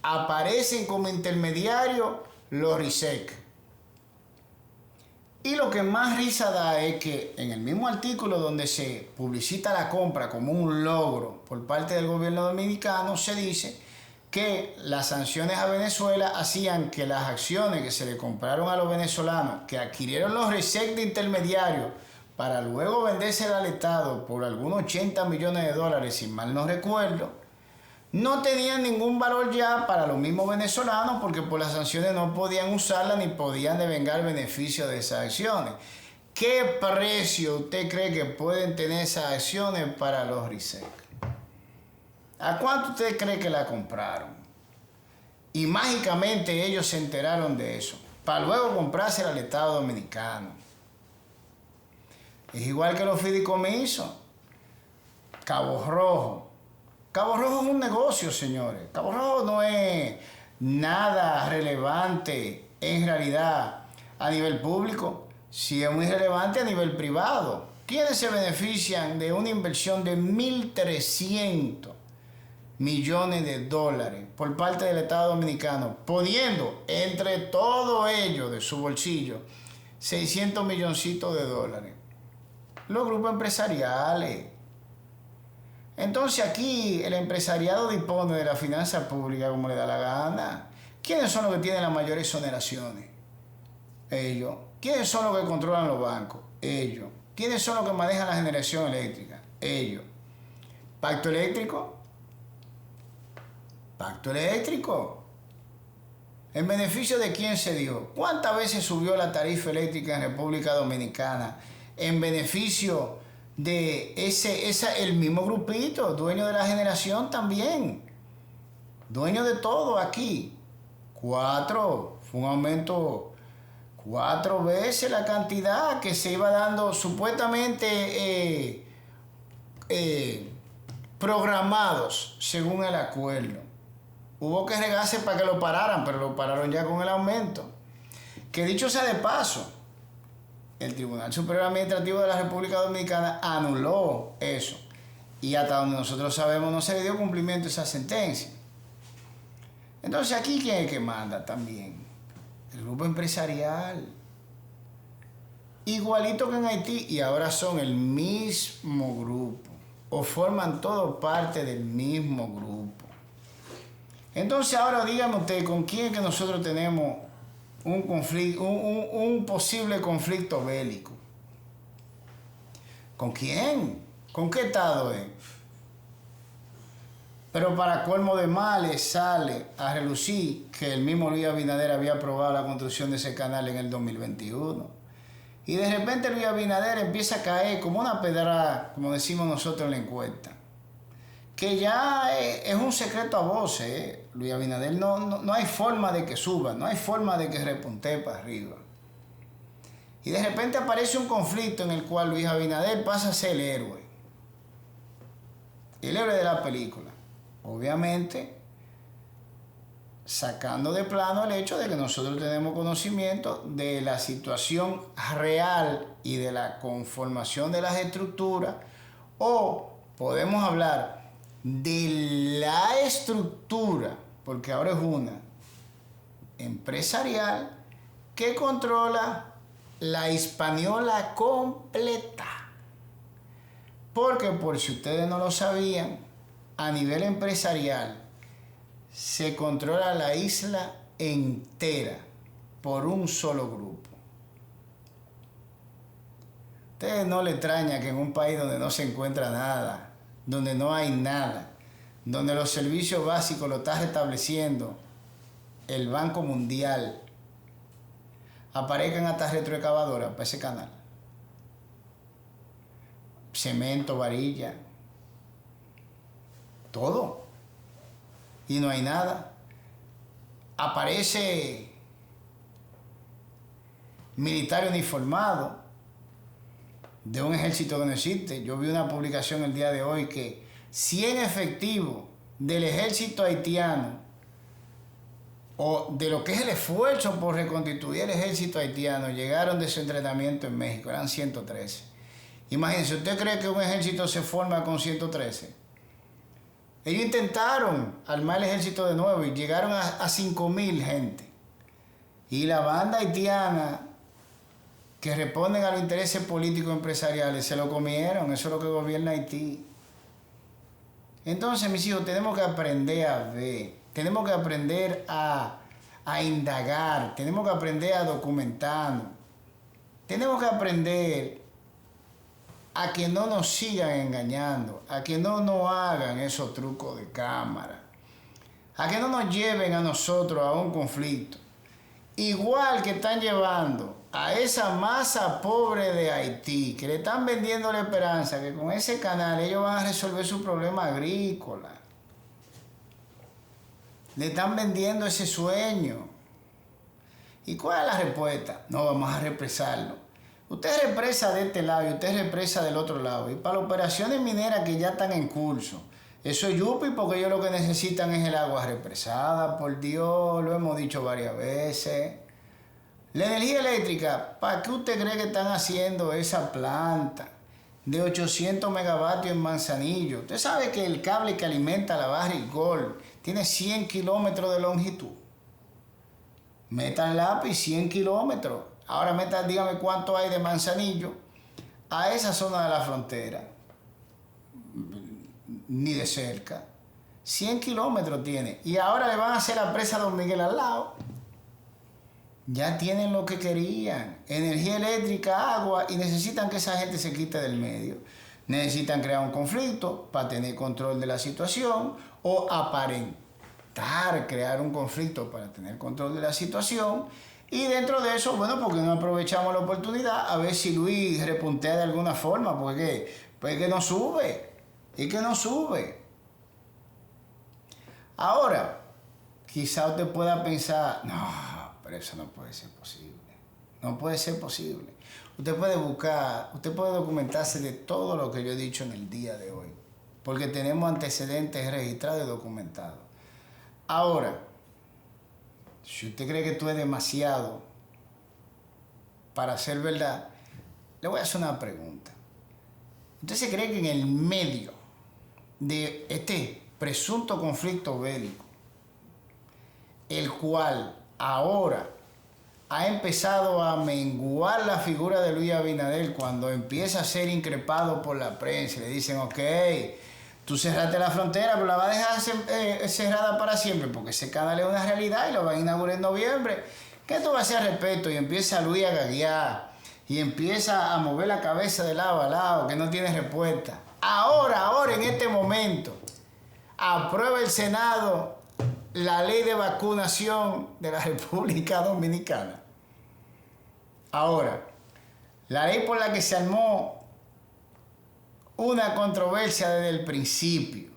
aparecen como intermediarios los RISEC. Y lo que más risa da es que en el mismo artículo donde se publicita la compra como un logro por parte del gobierno dominicano, se dice que las sanciones a Venezuela hacían que las acciones que se le compraron a los venezolanos, que adquirieron los RISEC de intermediarios para luego vendérselas al Estado por algunos 80 millones de dólares, si mal no recuerdo, no tenían ningún valor ya para los mismos venezolanos, porque por las sanciones no podían usarlas ni podían devengar beneficios de esas acciones. ¿Qué precio usted cree que pueden tener esas acciones para los RISEC? ¿A cuánto usted cree que la compraron? Y mágicamente ellos se enteraron de eso, para luego comprársela al Estado Dominicano. Es igual que los fideicomisos. Cabo Rojo. Cabo Rojo es un negocio, señores. Cabo Rojo no es nada relevante en realidad a nivel público. Sí es muy relevante a nivel privado. ¿Quiénes se benefician de una inversión de 1.300 millones de dólares por parte del Estado Dominicano, poniendo entre todo ello de su bolsillo 600 milloncitos de dólares? Los grupos empresariales. Entonces aquí el empresariado dispone de la finanza pública como le da la gana. ¿Quiénes son los que tienen las mayores exoneraciones? Ellos. ¿Quiénes son los que controlan los bancos? Ellos. ¿Quiénes son los que manejan la generación eléctrica? Ellos. ¿Pacto eléctrico? Pacto eléctrico. ¿En beneficio de quién se dio? ¿Cuántas veces subió la tarifa eléctrica en República Dominicana? En beneficio de el mismo grupito, dueño de la generación también, dueño de todo aquí. Fue un aumento 4 veces la cantidad que se iba dando supuestamente programados según el acuerdo. Hubo que regarse para que lo pararan, pero lo pararon ya con el aumento. Que dicho sea de paso, el Tribunal Superior Administrativo de la República Dominicana anuló eso. Y hasta donde nosotros sabemos no se le dio cumplimiento a esa sentencia. Entonces aquí ¿quién es el que manda también? El grupo empresarial. Igualito que en Haití, y ahora son el mismo grupo. O forman todo parte del mismo grupo. Entonces ahora dígame usted, ¿con quién es que nosotros tenemos un conflicto, un posible conflicto bélico? ¿Con quién? ¿Con qué estado es? Pero para colmo de males sale a relucir que el mismo Luis Abinader había aprobado la construcción de ese canal en el 2021. Y de repente Luis Abinader empieza a caer como una pedrada, como decimos nosotros en la encuesta. Que ya es un secreto a voces, Luis Abinader no hay forma de que suba, no hay forma de que repunte para arriba. Y de repente aparece un conflicto en el cual Luis Abinader pasa a ser el héroe de la película. Obviamente, sacando de plano el hecho de que nosotros tenemos conocimiento de la situación real y de la conformación de las estructuras, o podemos hablar de la estructura, porque ahora es una empresarial que controla la Hispaniola completa. Porque por si ustedes no lo sabían, a nivel empresarial se controla la isla entera por un solo grupo. ¿A ustedes no les extraña que en un país donde no se encuentra nada, donde no hay nada, donde los servicios básicos lo está restableciendo el Banco Mundial, aparezcan hasta retroexcavadoras para ese canal? Cemento, varilla, todo, y no hay nada. Aparece militar uniformado de un ejército que no existe. Yo vi una publicación el día de hoy que 100 efectivos del ejército haitiano, o de lo que es el esfuerzo por reconstituir el ejército haitiano, llegaron de su entrenamiento en México, eran 113. Imagínense, ¿usted cree que un ejército se forma con 113? Ellos intentaron armar el ejército de nuevo y llegaron a 5,000 gente. Y la banda haitiana que responden a los intereses políticos empresariales se lo comieron. Eso es lo que gobierna Haití. Entonces, mis hijos, tenemos que aprender a ver, tenemos que aprender a indagar, tenemos que aprender a documentarnos, tenemos que aprender a que no nos sigan engañando, a que no nos hagan esos trucos de cámara, a que no nos lleven a nosotros a un conflicto, igual que están llevando a esa masa pobre de Haití, que le están vendiendo la esperanza que con ese canal ellos van a resolver su problema agrícola. Le están vendiendo ese sueño. ¿Y cuál es la respuesta? No, vamos a represarlo. Usted represa de este lado y usted represa del otro lado. Y para las operaciones mineras que ya están en curso, eso es yupi, porque ellos lo que necesitan es el agua represada, por Dios, lo hemos dicho varias veces. La energía eléctrica, ¿para qué usted cree que están haciendo esa planta de 800 megavatios en Manzanillo? Usted sabe que el cable que alimenta la Barrick Gold tiene 100 kilómetros de longitud. Metan lápiz, 100 kilómetros. Ahora dígame cuánto hay de Manzanillo a esa zona de la frontera. Ni de cerca. 100 kilómetros tiene. Y ahora le van a hacer la presa Don Miguel al lado. Ya tienen lo que querían. Energía eléctrica, agua, y necesitan que esa gente se quite del medio. Necesitan crear un conflicto para tener control de la situación, o aparentar crear un conflicto para tener control de la situación. Y dentro de eso, bueno, porque no aprovechamos la oportunidad a ver si Luis repuntea de alguna forma, porque pues que no sube, y que no sube. Ahora, quizá usted pueda pensar, no, pero eso no puede ser posible, no puede ser posible. Usted puede buscar, usted puede documentarse de todo lo que yo he dicho en el día de hoy, porque tenemos antecedentes registrados y documentados. Ahora, si usted cree que esto es demasiado para ser verdad, le voy a hacer una pregunta. ¿Usted se cree que en el medio de este presunto conflicto bélico, el cual ahora ha empezado a menguar la figura de Luis Abinader cuando empieza a ser increpado por la prensa, le dicen, ok, Tú cerraste la frontera, pero la vas a dejar cerrada para siempre, porque ese canal es una realidad y lo van a inaugurar en noviembre. ¿Qué tú vas a hacer al respecto? Y empieza Luis a gaguear y empieza a mover la cabeza de lado a lado, que no tiene respuesta. Ahora, en este momento, aprueba el Senado la ley de vacunación de la República Dominicana. Ahora, la ley por la que se armó una controversia desde el principio,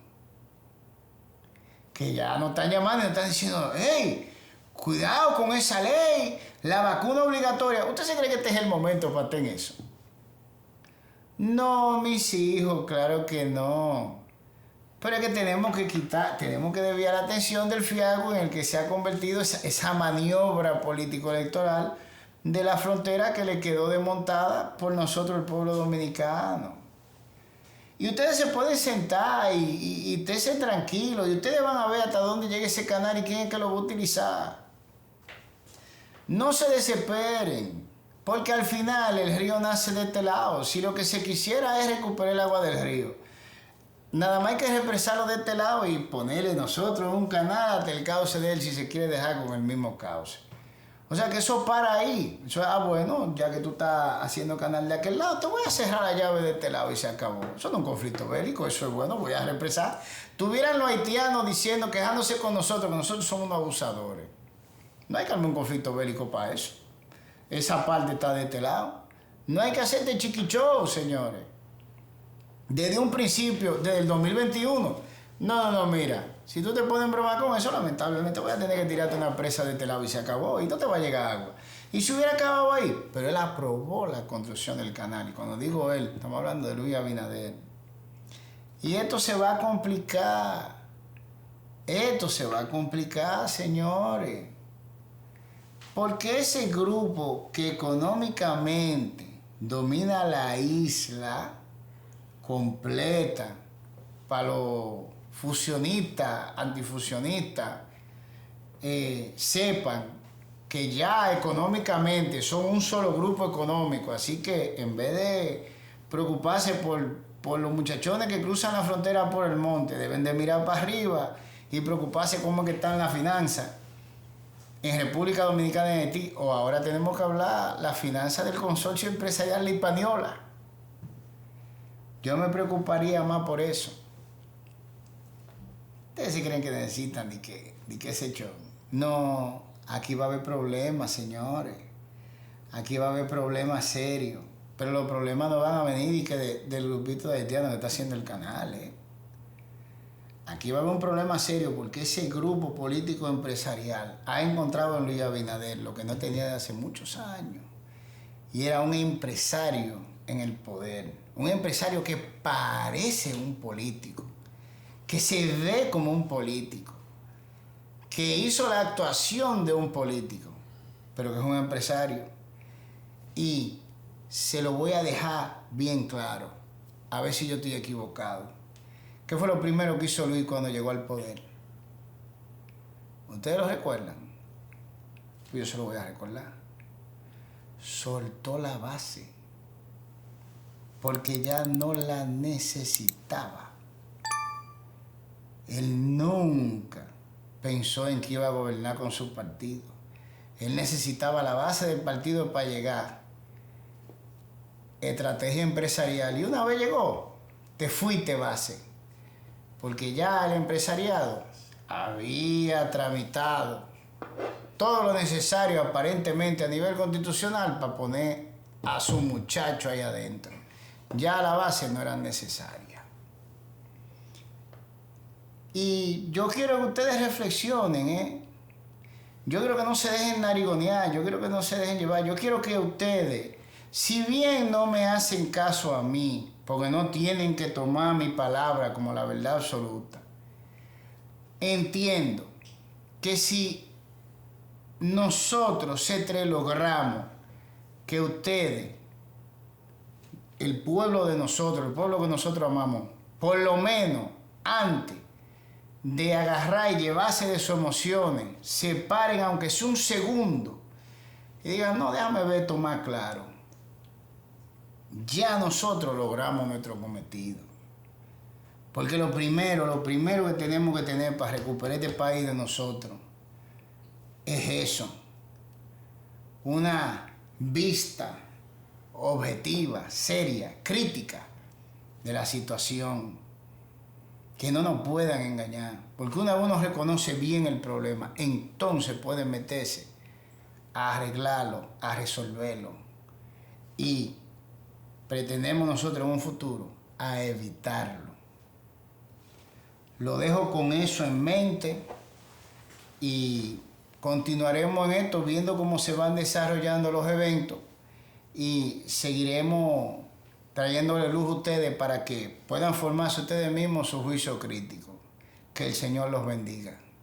que ya nos están llamando y nos están diciendo, hey, cuidado con esa ley, la vacuna obligatoria. ¿Usted se cree que este es el momento para tener eso? No, mis hijos, claro que no. Pero es que tenemos que desviar la atención del fiasco en el que se ha convertido esa maniobra político-electoral de la frontera que le quedó desmontada por nosotros, el pueblo dominicano. Y ustedes se pueden sentar y esténse tranquilos y ustedes van a ver hasta dónde llega ese canal y quién es que lo va a utilizar. No se desesperen, porque al final el río nace de este lado. Si lo que se quisiera es recuperar el agua del río, nada más hay que represarlo de este lado y ponerle nosotros un canal hasta el cauce de él si se quiere dejar con el mismo cauce. O sea que eso para ahí. Eso, bueno, ya que tú estás haciendo canal de aquel lado, te voy a cerrar la llave de este lado y se acabó. Eso no es un conflicto bélico, eso es bueno, voy a represar. Tuvieran los haitianos diciendo, quejándose con nosotros, que nosotros somos unos abusadores. No hay que armar un conflicto bélico para eso. Esa parte está de este lado. No hay que hacerte chiquichó, señores. Desde un principio, desde el 2021. No, mira. Si tú te pones en broma con eso, lamentablemente voy a tener que tirarte una presa de este lado y se acabó. Y no te va a llegar agua. Y si hubiera acabado ahí. Pero él aprobó la construcción del canal. Y cuando digo él, estamos hablando de Luis Abinader. Y esto se va a complicar. Esto se va a complicar, señores. Porque ese grupo que económicamente domina la isla completa para los fusionistas, antifusionistas, sepan que ya económicamente son un solo grupo económico, así que en vez de preocuparse por los muchachones que cruzan la frontera por el monte, deben de mirar para arriba y preocuparse cómo que están las finanzas en República Dominicana y en Haití. O ahora tenemos que hablar las finanzas del consorcio empresarial La Hispaniola. Yo me preocuparía más por eso. Ustedes sí creen que necesitan ni que ese show. No, aquí va a haber problemas, señores. Aquí va a haber problemas serios. Pero los problemas no van a venir y que del grupito de haitianos que está haciendo el canal, Aquí va a haber un problema serio porque ese grupo político empresarial ha encontrado en Luis Abinader lo que no tenía desde hace muchos años. Y era un empresario en el poder. Un empresario que parece un político, que se ve como un político, que hizo la actuación de un político, pero que es un empresario. Y se lo voy a dejar bien claro, a ver si yo estoy equivocado. ¿Qué fue lo primero que hizo Luis cuando llegó al poder? ¿Ustedes lo recuerdan? Yo se lo voy a recordar. Soltó la base, porque ya no la necesitaba. Él nunca pensó en que iba a gobernar con su partido. Él necesitaba la base del partido para llegar. Estrategia empresarial. Y una vez llegó, te fuiste base. Porque ya el empresariado había tramitado todo lo necesario aparentemente a nivel constitucional para poner a su muchacho ahí adentro. Ya la base no era necesaria. Y yo quiero que ustedes reflexionen, Yo quiero que no se dejen narigonear, yo quiero que no se dejen llevar, yo quiero que ustedes, si bien no me hacen caso a mí, porque no tienen que tomar mi palabra como la verdad absoluta, entiendo que si nosotros C3 logramos que ustedes, el pueblo de nosotros, el pueblo que nosotros amamos, por lo menos antes de agarrar y llevarse de sus emociones, se paren aunque sea un segundo y digan, no, déjame ver esto más claro. Ya nosotros logramos nuestro cometido. Porque lo primero que tenemos que tener para recuperar este país de nosotros es eso. Una vista objetiva, seria, crítica de la situación. Que no nos puedan engañar. Porque una vez uno reconoce bien el problema, entonces puede meterse a arreglarlo, a resolverlo. Y pretendemos nosotros en un futuro a evitarlo. Lo dejo con eso en mente y continuaremos en esto viendo cómo se van desarrollando los eventos y seguiremos trayéndole luz a ustedes para que puedan formarse ustedes mismos su juicio crítico. Que el Señor los bendiga.